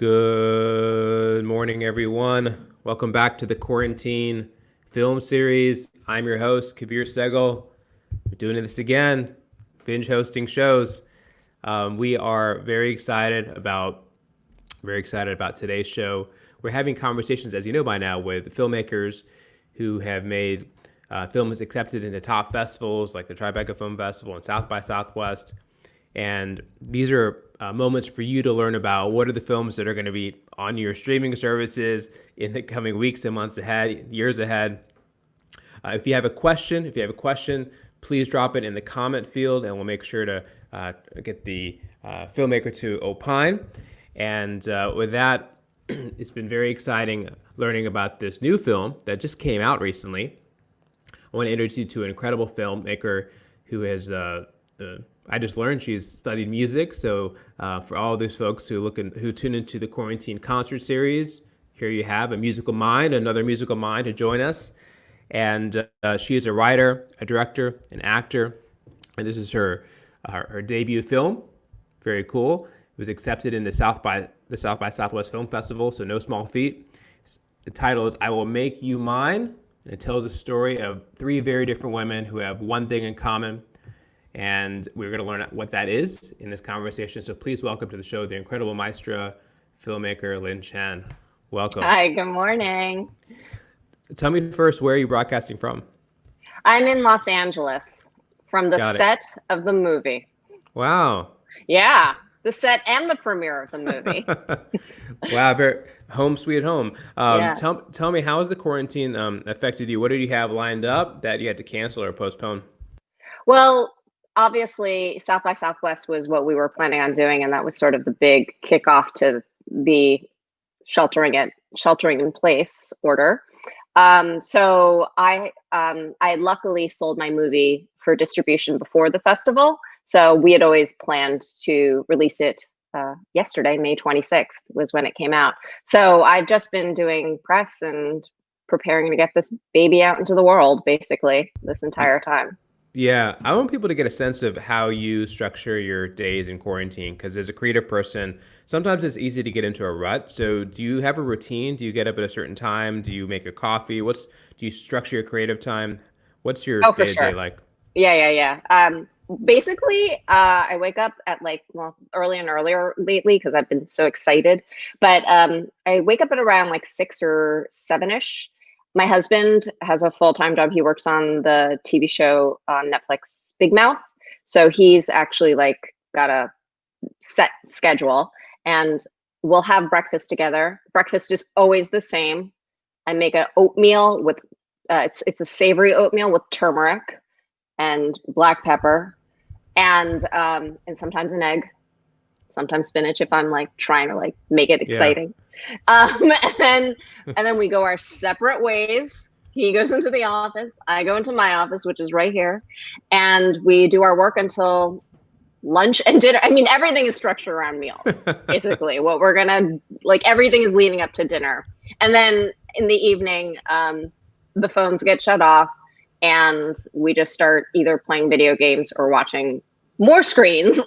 Good morning, everyone. Welcome back to the Quarantine Film Series. I'm your host, Kabir Segal. We're doing this again, binge hosting shows. We are very excited about today's show. We're having conversations, as you know by now, with filmmakers who have made films accepted into top festivals like the Tribeca Film Festival and South by Southwest. And these are moments for you to learn about what are the films that are going to be on your streaming services in the coming weeks and months ahead, years ahead. If you have a question, please drop it in the comment field, and we'll make sure to get the filmmaker to opine. And with that, it's been very exciting learning about this new film that just came out recently. I want to introduce you to an incredible filmmaker who has I just learned she's studied music. So for all those folks who tune into the Quarantine Concert Series, here you have another musical mind to join us. And she is a writer, a director, an actor, and this is her debut film. Very cool. It was accepted in the South by Southwest Film Festival, so no small feat. The title is "I Will Make You Mine," and it tells a story of three very different women who have one thing in common. And we're going to learn what that is in this conversation. So please welcome to the show the incredible maestra, filmmaker Lynn Chen. Welcome. Hi, good morning. Tell me first, where are you broadcasting from? I'm in Los Angeles from the set of the movie. Wow. Yeah, the set and the premiere of the movie. Wow, very home sweet home. Yeah. Tell me, how has the quarantine affected you? What did you have lined up that you had to cancel or postpone? Well, obviously, South by Southwest was what we were planning on doing, and that was sort of the big kickoff to the sheltering in place order. So I luckily sold my movie for distribution before the festival. So we had always planned to release it yesterday, May 26th was when it came out. So I've just been doing press and preparing to get this baby out into the world, basically, this entire time. Yeah, I want people to get a sense of how you structure your days in quarantine, because as a creative person, sometimes it's easy to get into a rut. So do you have a routine? Do you get up at a certain time? Do you make a coffee? Do you structure your creative time? What's your day-to-day like? Yeah. Basically, I wake up at early and earlier lately because I've been so excited. But I wake up at around 6 or 7-ish. My husband has a full-time job. He works on the TV show on Netflix, Big Mouth. So he's actually got a set schedule, and we'll have breakfast together. Breakfast is always the same. I make an oatmeal with, it's a savory oatmeal with turmeric and black pepper and sometimes an egg, sometimes spinach if I'm trying to make it exciting. Yeah. And then we go our separate ways. He goes into the office, I go into my office, which is right here, and we do our work until lunch and dinner. I mean, everything is structured around meals, basically. What we're gonna everything is leading up to dinner, and then in the evening, the phones get shut off, and we just start either playing video games or watching more screens,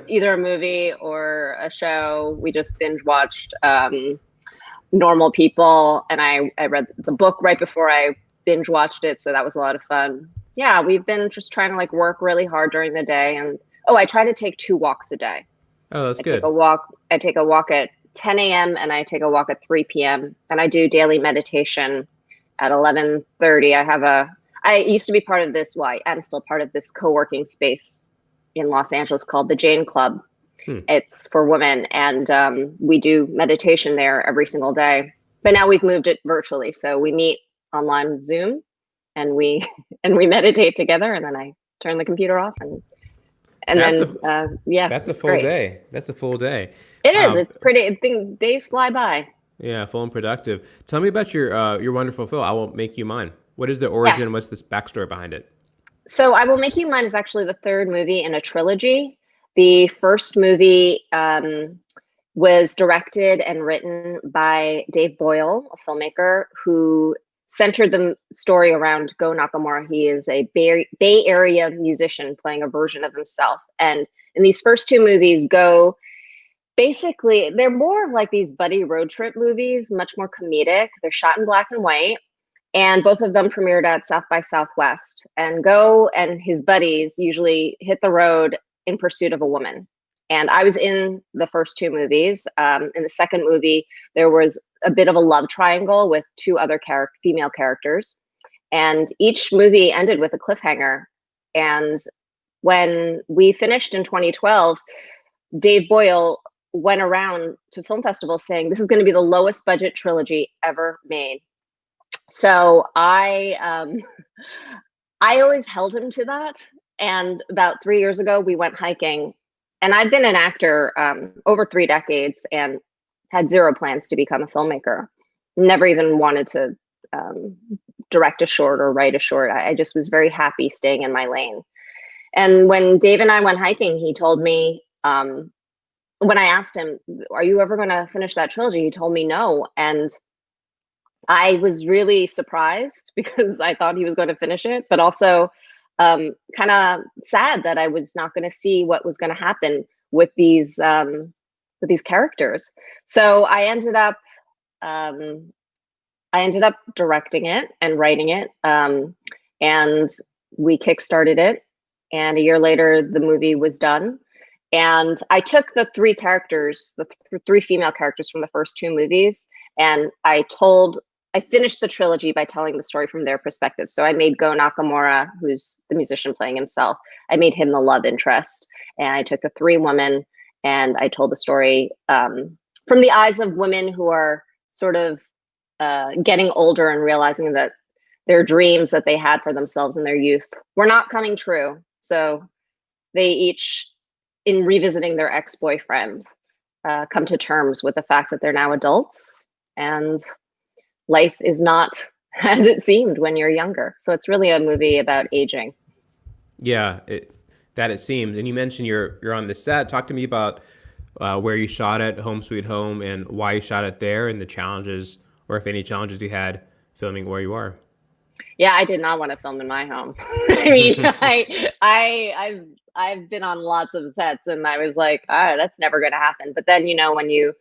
either a movie or a show. We just binge watched Normal People, and I read the book right before I binge watched it, so that was a lot of fun. Yeah, we've been just trying to work really hard during the day, and I try to take 2 walks a day. Oh, that's good. I take a walk at 10 a.m. and I take a walk at 3 p.m. and I do daily meditation at 11:30. I used to be part of this. Well, I am still part of this co-working space in Los Angeles called the Jane Club. It's for women, and we do meditation there every single day. But now we've moved it virtually, so we meet online Zoom, and we meditate together, and then I turn the computer off, and that's a full day. That's a full day. It is. It's pretty. Days fly by. Yeah, full and productive. Tell me about your wonderful film, I Will Make You Mine. What is the origin? Yes. What's this backstory behind it? So I Will Make You Mine is actually the third movie in a trilogy. The first movie was directed and written by Dave Boyle, a filmmaker who centered the story around Go Nakamura. He is a Bay Area musician playing a version of himself. And in these first 2 movies, Go Basically, they're more of like these buddy road trip movies, much more comedic. They're shot in black and white, and both of them premiered at South by Southwest. And Go and his buddies usually hit the road in pursuit of a woman. And I was in the first two movies. In the second movie, there was a bit of a love triangle with two other female characters. And each movie ended with a cliffhanger. And when we finished in 2012, Dave Boyle went around to film festivals saying this is going to be the lowest budget trilogy ever made. So I always held him to that. And about 3 years ago, we went hiking, and I've been an actor over 3 decades and had zero plans to become a filmmaker. Never even wanted to direct a short or write a short. I just was very happy staying in my lane. And when Dave and I went hiking, he told me, when I asked him, are you ever going to finish that trilogy? He told me no. And I was really surprised because I thought he was going to finish it, but also kind of sad that I was not going to see what was going to happen with these characters. So I ended up directing it and writing it, and we kickstarted it. And a year later, the movie was done. And I took the three characters, the three female characters from the first two movies, and I finished the trilogy by telling the story from their perspective. So I made Go Nakamura, who's the musician playing himself, I made him the love interest. And I took the three women and I told the story from the eyes of women who are sort of getting older and realizing that their dreams that they had for themselves in their youth were not coming true. So they each, in revisiting their ex-boyfriend, come to terms with the fact that they're now adults and life is not as it seemed when you're younger. So it's really a movie about aging. Yeah, that it seems. And you mentioned you're on the set. Talk to me about where you shot it, Home Sweet Home, and why you shot it there, and the challenges, or if any challenges you had filming where you are. Yeah, I did not want to film in my home. I mean, I've been on lots of sets, and I was like, that's never going to happen. But then, when you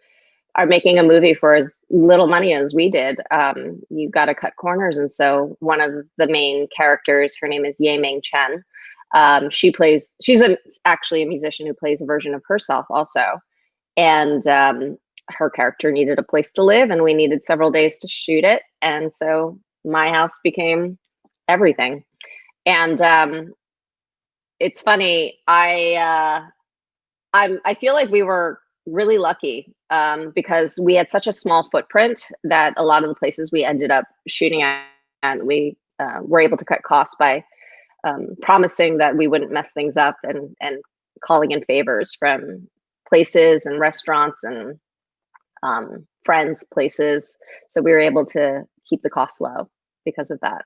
are making a movie for as little money as we did, you got to cut corners. And so one of the main characters, her name is Lynn Chen. She's actually a musician who plays a version of herself also. And her character needed a place to live, and we needed several days to shoot it. And so my house became everything. And it's funny. I feel like we were really lucky because we had such a small footprint that a lot of the places we ended up shooting at, and we were able to cut costs by promising that we wouldn't mess things up and calling in favors from places and restaurants and friends' places. So we were able to keep the costs low because of that.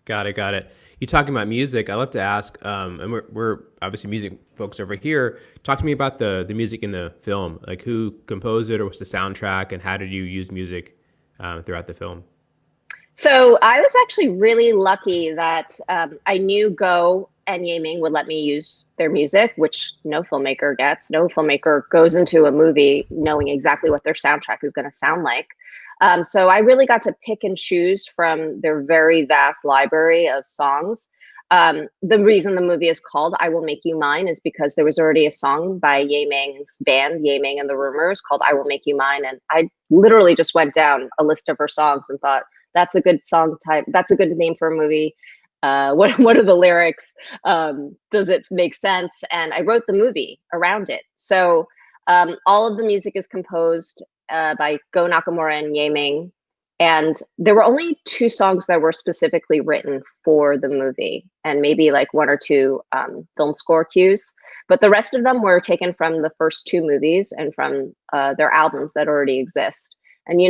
Got it. You talking about music? I love to ask, and we're obviously music folks over here. Talk to me about the music in the film. Like, who composed it, or what's the soundtrack, and how did you use music throughout the film? So I was actually really lucky that I knew Go and Yiming would let me use their music, which no filmmaker gets. No filmmaker goes into a movie knowing exactly what their soundtrack is going to sound like. So I really got to pick and choose from their very vast library of songs. The reason the movie is called I Will Make You Mine is because there was already a song by Yiming's band, Yiming and the Rumors, called I Will Make You Mine. And I literally just went down a list of her songs and thought, that's a good song type. That's a good name for a movie. What are the lyrics? Does it make sense? And I wrote the movie around it. So all of the music is composed by Go Nakamura and Yiming. And there were only 2 songs that were specifically written for the movie, and maybe like 1 or 2 film score cues. But the rest of them were taken from the first 2 movies and from their albums that already exist. And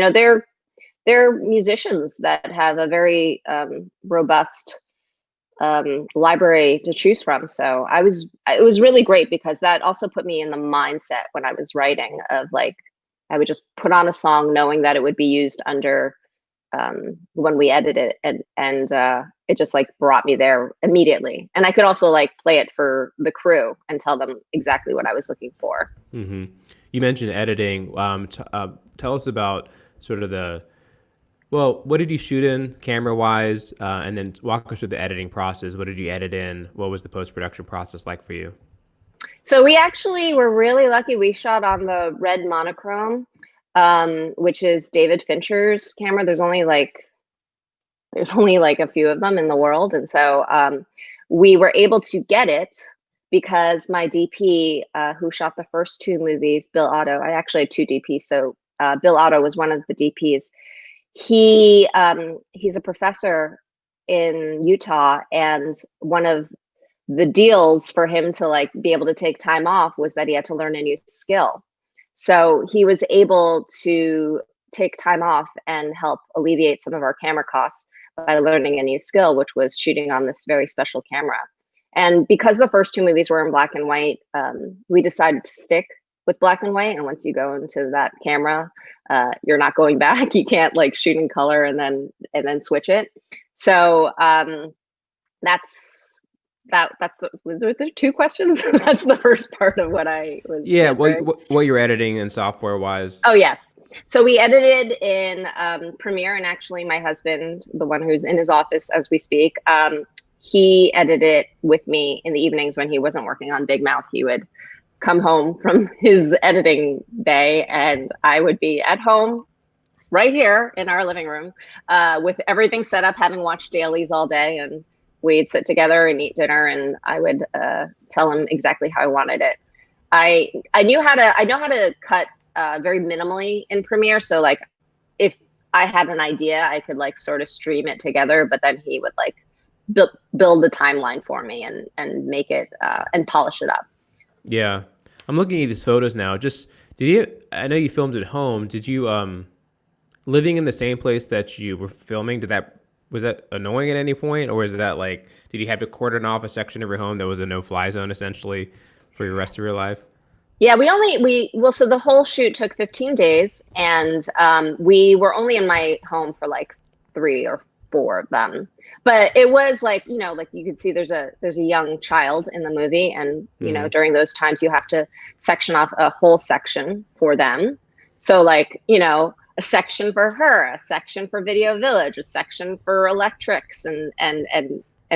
they're musicians that have a very robust library to choose from. So it was really great because that also put me in the mindset when I was writing of like, I would just put on a song knowing that it would be used under when we edit it, and it just like brought me there immediately. And I could also like play it for the crew and tell them exactly what I was looking for. Hmm. You mentioned editing. Tell us about sort of well, what did you shoot in camera wise? And then walk us through the editing process. What did you edit in? What was the post production process like for you? So we actually were really lucky. We shot on the red monochrome, which is David Fincher's camera. There's only like a few of them in the world, and so we were able to get it because my DP, who shot the first two movies, Bill Otto. I actually had two DPs, so Bill Otto was one of the DPs. He's a professor in Utah, and one of the deals for him to like be able to take time off was that he had to learn a new skill. So he was able to take time off and help alleviate some of our camera costs by learning a new skill, which was shooting on this very special camera. And because the first two movies were in black and white, we decided to stick with black and white. And once you go into that camera, you're not going back. You can't like shoot in color and then switch it. So was there two questions? That's the first part of what I was Yeah, answering. what you're editing and software wise. Oh yes. So we edited in Premiere, and actually my husband, the one who's in his office as we speak, he edited it with me in the evenings when he wasn't working on Big Mouth. He would come home from his editing day, and I would be at home right here in our living room with everything set up, having watched dailies all day, and we'd sit together and eat dinner, and I would tell him exactly how I wanted it. I know how to cut very minimally in Premiere. So like if I had an idea, I could like sort of stream it together, but then he would like build the timeline for me and make it and polish it up. Yeah. I'm looking at these photos now. I know you filmed at home. Did you, living in the same place that you were filming, was that annoying at any point? Or is that like, did you have to cordon off a section of your home that was a no-fly zone essentially for the rest of your life? Yeah, so the whole shoot took 15 days, and we were only in my home for like 3 or 4 of them. But it was like, like you could see there's a young child in the movie, and during those times you have to section off a whole section for them. So like, a section for her, a section for Video Village, a section for electrics and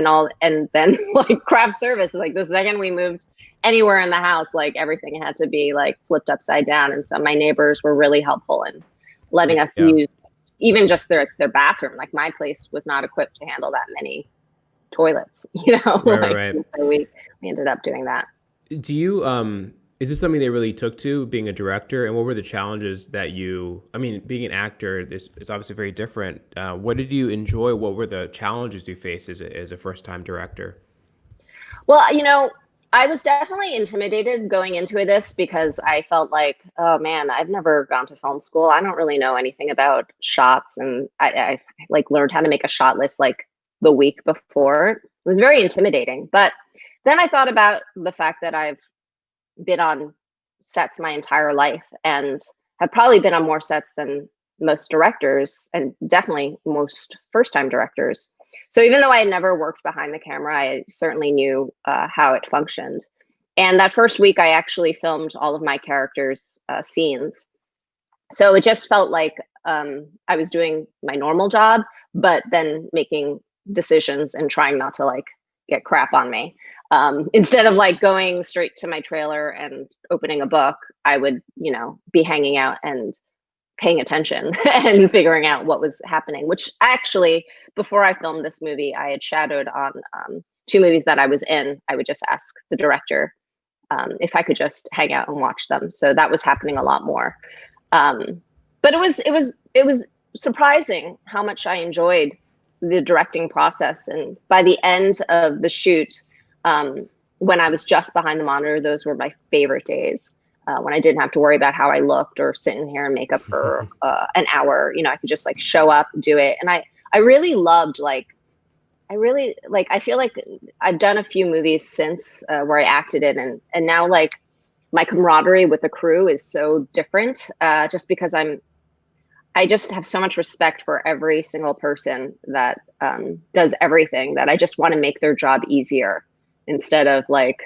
all, and then like craft service. Like the second we moved anywhere in the house, like everything had to be like flipped upside down. And so my neighbors were really helpful in letting us use even just their bathroom. Like my place was not equipped to handle that many toilets, Right. So we ended up doing that. Do you, is this something they really took to being a director? And what were the challenges being an actor, it's obviously very different. What did you enjoy? What were the challenges you faced as a first-time director? Well, I was definitely intimidated going into this because I felt like, oh man, I've never gone to film school. I don't really know anything about shots. And I like learned how to make a shot list like the week before. It was very intimidating. But then I thought about the fact that I've been on sets my entire life and have probably been on more sets than most directors, and definitely most first-time directors. So even though I had never worked behind the camera, I certainly knew how it functioned. And that first week, I actually filmed all of my characters' scenes. So it just felt like I was doing my normal job, but then making decisions and trying not to like get crap on me. Instead of like going straight to my trailer and opening a book, I would, be hanging out and paying attention and figuring out what was happening, which actually, before I filmed this movie, I had shadowed on 2 movies that I was in. I would just ask the director if I could just hang out and watch them. So that was happening a lot more. But it was surprising how much I enjoyed the directing process. And by the end of the shoot, when I was just behind the monitor, those were my favorite days. When I didn't have to worry about how I looked or sit in hair and makeup for an hour, I could just like show up, do it. And I really loved I feel like I've done a few movies since where I acted in, and now like my camaraderie with the crew is so different just because I'm I just have so much respect for every single person that does everything, that I just want to make their job easier instead of like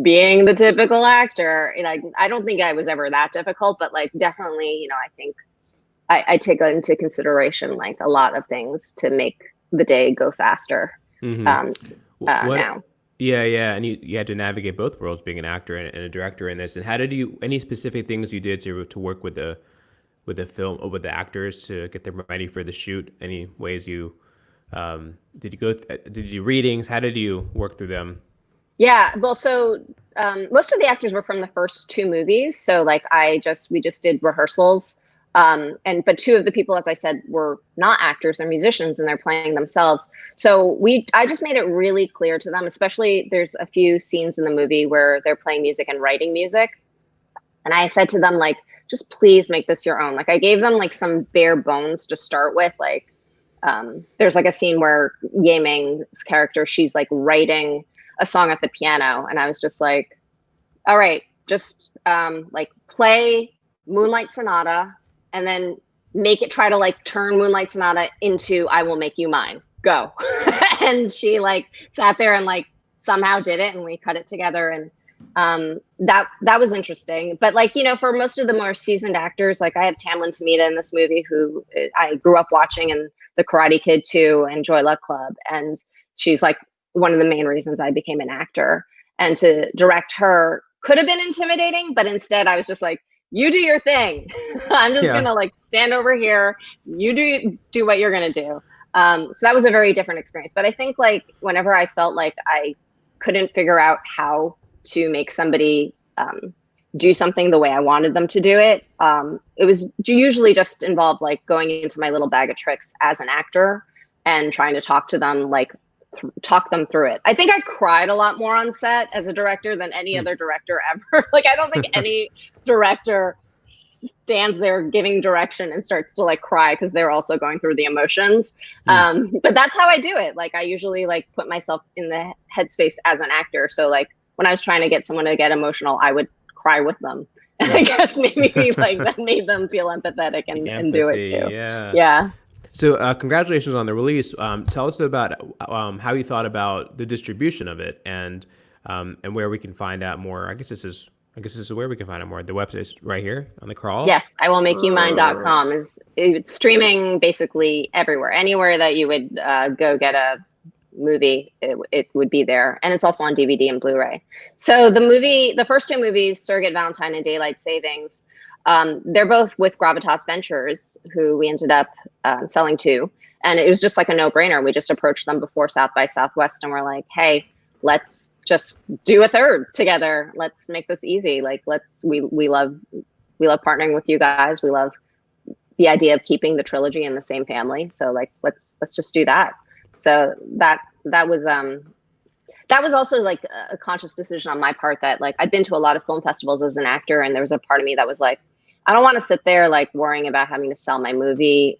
being the typical actor. Like, I don't think I was ever that difficult, but like definitely, you know, I think I take into consideration like a lot of things to make the day go faster. What? Now. Yeah, and you had to navigate both worlds, being an actor and a director in this. And how did you? Any specific things you did to work with the film or with the actors to get them ready for the shoot? Any ways you did you go? Did you do readings? How did you work through them? Yeah, well, so most of the actors were from the first two movies. So like we just did rehearsals. But two of the people, as I said, were not actors, they're musicians and they're playing themselves. So I just made it really clear to them, especially there's a few scenes in the movie where they're playing music and writing music. And I said to them, like, just please make this your own. Like I gave them like some bare bones to start with. Like there's like a scene where Ye Ming's character, she's like writing a song at the piano. And I was just like, all right, just like play Moonlight Sonata and then try to like turn Moonlight Sonata into I Will Make You Mine. Go. And she like sat there and like somehow did it and we cut it together. And that was interesting. But like, you know, for most of the more seasoned actors, like I have Tamlyn Tomita in this movie who I grew up watching in The Karate Kid 2 and Joy Luck Club. And she's like one of the main reasons I became an actor. And to direct her could have been intimidating, but instead I was just like, you do your thing. I'm just gonna like stand over here. You do what you're gonna do. So that was a very different experience. But I think like whenever I felt like I couldn't figure out how to make somebody do something the way I wanted them to do it, it was usually just involved like going into my little bag of tricks as an actor and trying to talk to them, like talk them through it. I think I cried a lot more on set as a director than any other director ever. Like I don't think any director stands there giving direction and starts to like cry because they're also going through the emotions. But that's how I do it. Like I usually like put myself in the headspace as an actor. So like when I was trying to get someone to get emotional, I would cry with them. And I guess maybe like that made them feel empathetic and do it too. Yeah. So congratulations on the release. Tell us about how you thought about the distribution of it and where we can find out more. I guess this is where we can find out more. The website's right here on the crawl. Yes, iwillmakeyoumine.com it's streaming basically everywhere. Anywhere that you would go get a movie, it would be there. And it's also on DVD and Blu-ray. So the first two movies, Surrogate Valentine and Daylight Savings, they're both with Gravitas Ventures, who we ended up selling to. And it was just like a no-brainer. We just approached them before South by Southwest and we're like, hey, let's just do a third together. Let's make this easy. Like we love partnering with you guys. We love the idea of keeping the trilogy in the same family. So like let's just do that. So that was also like a conscious decision on my part that like I've been to a lot of film festivals as an actor and there was a part of me that was like, I don't want to sit there like worrying about having to sell my movie,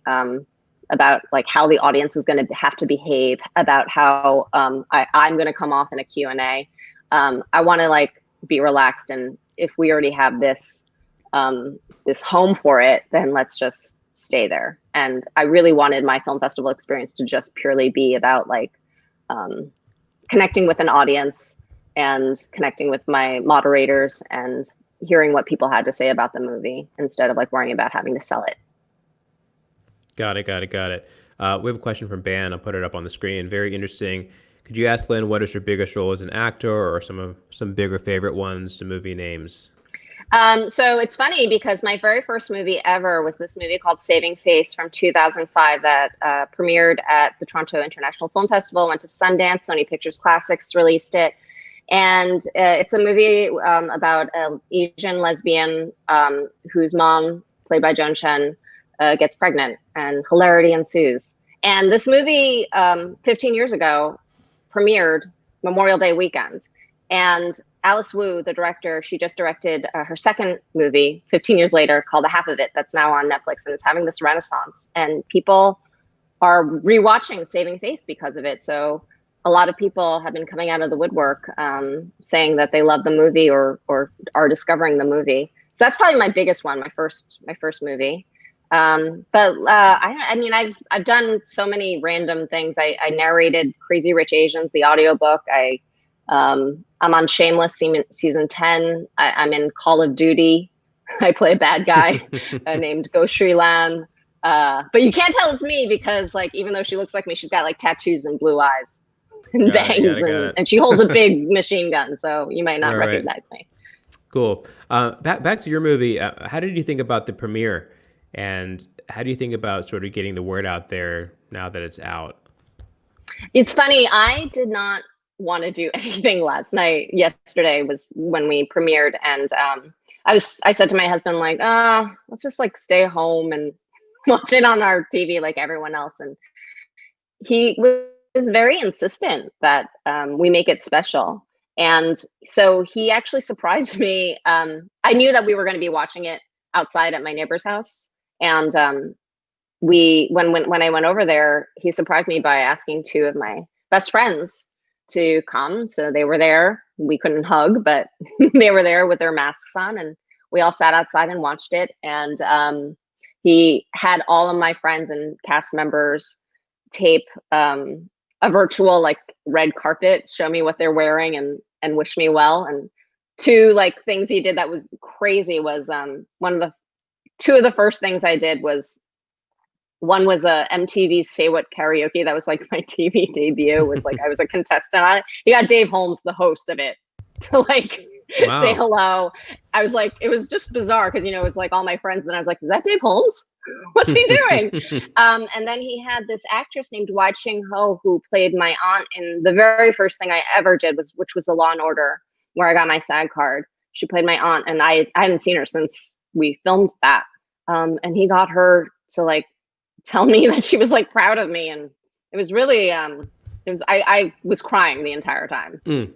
about like how the audience is going to have to behave, about how I'm going to come off in a Q&A. I want to like be relaxed, and if we already have this home for it, then let's just stay there. And I really wanted my film festival experience to just purely be about like connecting with an audience and connecting with my moderators and hearing what people had to say about the movie instead of like worrying about having to sell it. Got it. We have a question from Ben. I'll put it up on the screen. Very interesting. Could you ask Lynn what is your biggest role as an actor, or some bigger favorite ones, some movie names? So it's funny because my very first movie ever was this movie called Saving Face from 2005 that premiered at the Toronto International Film Festival, went to Sundance, Sony Pictures Classics released it. And it's a movie about an Asian lesbian whose mom, played by Joan Chen, gets pregnant and hilarity ensues. And this movie 15 years ago premiered Memorial Day weekend. And Alice Wu, the director, she just directed her second movie 15 years later called The Half of It that's now on Netflix, and it's having this renaissance. And people are rewatching Saving Face because of it. So a lot of people have been coming out of the woodwork saying that they love the movie or are discovering the movie. So that's probably my biggest one, my first movie. I mean, I've done so many random things. I narrated Crazy Rich Asians, the audiobook. I'm on Shameless season 10. I'm in Call of Duty. I play a bad guy named Go Sri Lam. But you can't tell it's me because, like, even though she looks like me, she's got like tattoos and blue eyes and bangs, and she holds a big machine gun, so you might not recognize me. Cool. Back to your movie. How did you think about the premiere, and how do you think about sort of getting the word out there now that it's out? It's funny. I did not want to do anything last night. Yesterday was when we premiered, and I said to my husband, like, let's just like stay home and watch it on our TV like everyone else. And he was very insistent that we make it special. And so he actually surprised me. I knew that we were going to be watching it outside at my neighbor's house. And when I went over there, he surprised me by asking two of my best friends to come. So they were there. We couldn't hug, but they were there with their masks on, and we all sat outside and watched it. And he had all of my friends and cast members tape a virtual like red carpet, show me what they're wearing and wish me well. And two like things he did that was crazy was two of the first things I did was, one was a MTV Say What karaoke. That was like my TV debut. Was like I was a contestant on it. He got Dave Holmes, the host of it, to like say hello. I was like, it was just bizarre because it was like all my friends. And I was like, is that Dave Holmes? What's he doing? And then he had this actress named Wai Ching Ho who played my aunt in the very first thing I ever did, which was a Law and Order, where I got my SAG card. She played my aunt, and I hadn't seen her since we filmed that. And he got her to like tell me that she was like proud of me, and it was really I was crying the entire time. So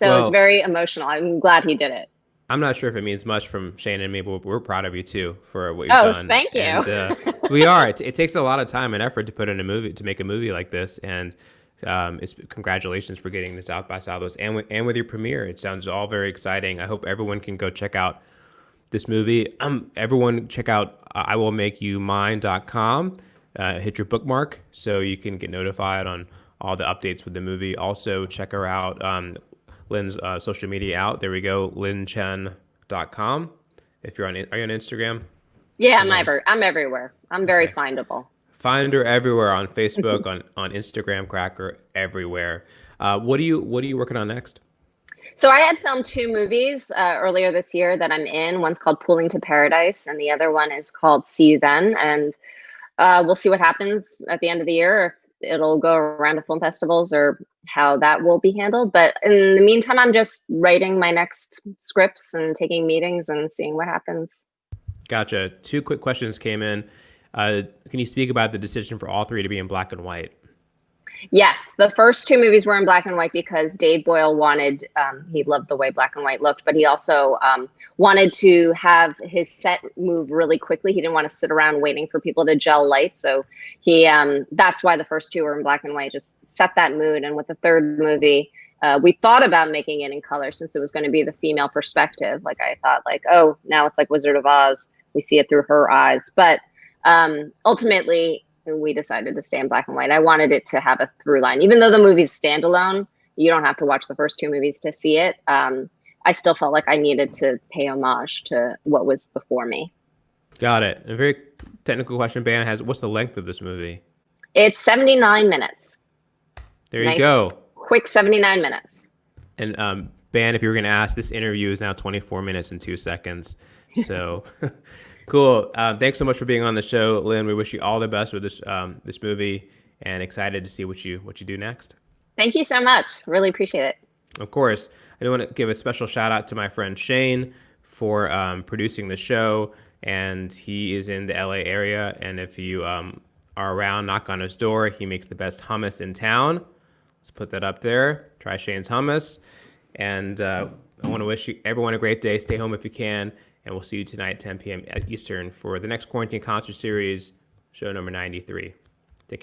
it was very emotional. I'm glad he did it. I'm not sure if it means much from Shane and me, but we're proud of you too for what you've done. Thank you. And we are. It takes a lot of time and effort to put in a movie, to make a movie like this, and it's congratulations for getting the South by Southwest and with your premiere. It sounds all very exciting. I hope everyone can go check out this movie. Everyone check out iwillmakeyoumine.com. Hit your bookmark so you can get notified on all the updates with the movie. Also, check her out. Lynn's social media out. There we go. LynnChen.com. If you're are you on Instagram? Yeah, I'm everywhere. I'm very findable. Find her everywhere on Facebook, on Instagram, Cracker, everywhere. What are you working on next? So I had filmed two movies earlier this year that I'm in. One's called Pooling to Paradise, and the other one is called See You Then. And we'll see what happens at the end of the year, if it'll go around to film festivals or how that will be handled. But in the meantime, I'm just writing my next scripts and taking meetings and seeing what happens. Gotcha. Two quick questions came in. Can you speak about the decision for all three to be in black and white? Yes, the first two movies were in black and white because Dave Boyle wanted, he loved the way black and white looked, but he also wanted to have his set move really quickly. He didn't want to sit around waiting for people to gel light. So that's why the first two were in black and white, just set that mood. And with the third movie, we thought about making it in color since it was going to be the female perspective. Like I thought like, oh, now it's like Wizard of Oz. We see it through her eyes. But ultimately, we decided to stay in black and white. I wanted it to have a through line. Even though the movie's standalone, you don't have to watch the first two movies to see it. I still felt like I needed to pay homage to what was before me. Got it. A very technical question Ban has. What's the length of this movie? It's 79 minutes. There you go. Quick 79 minutes. And Ban, if you were going to ask, this interview is now 24 minutes and 2 seconds. So... Cool. Thanks so much for being on the show, Lynn. We wish you all the best with this movie, and excited to see what you do next. Thank you so much. Really appreciate it. Of course. I do want to give a special shout out to my friend Shane for producing the show, and he is in the LA area. And if you are around, knock on his door. He makes the best hummus in town. Let's put that up there. Try Shane's hummus. And I want to wish everyone a great day. Stay home if you can. And we'll see you tonight, 10 p.m. Eastern, for the next Quarantine Concert Series, show number 93.